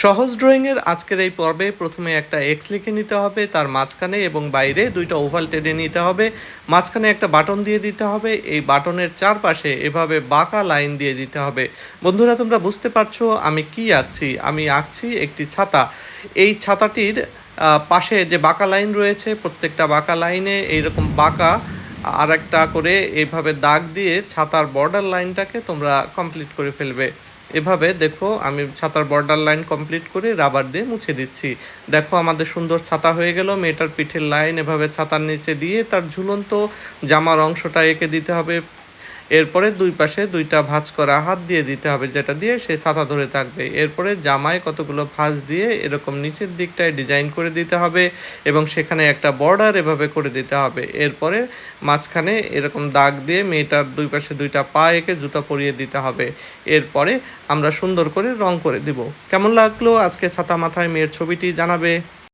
সহজ ড্রয়িংয়ের আজকের এই পর্বে প্রথমে একটা এক্স লিখে নিতে হবে, তার মাঝখানে এবং বাইরে দুইটা ওভাল টেনে নিতে হবে। মাঝখানে একটা বাটন দিয়ে দিতে হবে, এই বাটনের চারপাশে এভাবে বাঁকা লাইন দিয়ে দিতে হবে। বন্ধুরা, তোমরা বুঝতে পারছো আমি কি আঁকছি? আমি আঁকছি একটি ছাতা। এই ছাতাটির পাশে যে বাঁকা লাইন রয়েছে, প্রত্যেকটা বাঁকা লাইনে এইরকম বাঁকা আর একটা করে এইভাবে দাগ দিয়ে ছাতার বর্ডার লাইনটাকে তোমরা কমপ্লিট করে ফেলবে। এভাবে দেখো আমি ছাতার বর্ডার লাইন কমপ্লিট করে রাবার দিয়ে মুছে দিচ্ছি। দেখো আমাদের সুন্দর ছাতা হয়ে গেল। মেয়েটার পিঠের লাইন এভাবে ছাতার নিচে দিয়ে তার ঝুলন্ত জামার অংশটা এঁকে দিতে হবে। এরপরে দুই পাশে দুইটা ভাঁজ করা হাত দিয়ে দিতে হবে, যেটা দিয়ে সে ছাতা ধরে থাকবে। এরপরে জামায় কতগুলো ভাঁজ দিয়ে এরকম নিচের দিকটায় ডিজাইন করে দিতে হবে এবং সেখানে একটা বর্ডার এভাবে করে দিতে হবে। এরপরে মাঝখানে এরকম দাগ দিয়ে মেয়েটার দুই পাশে দুইটা পা এঁকে জুতা পরিয়ে দিতে হবে। এরপরে আমরা সুন্দর করে রং করে দিব। কেমন লাগলো আজকে ছাতা মাথায় মেয়ের ছবিটি জানাবে।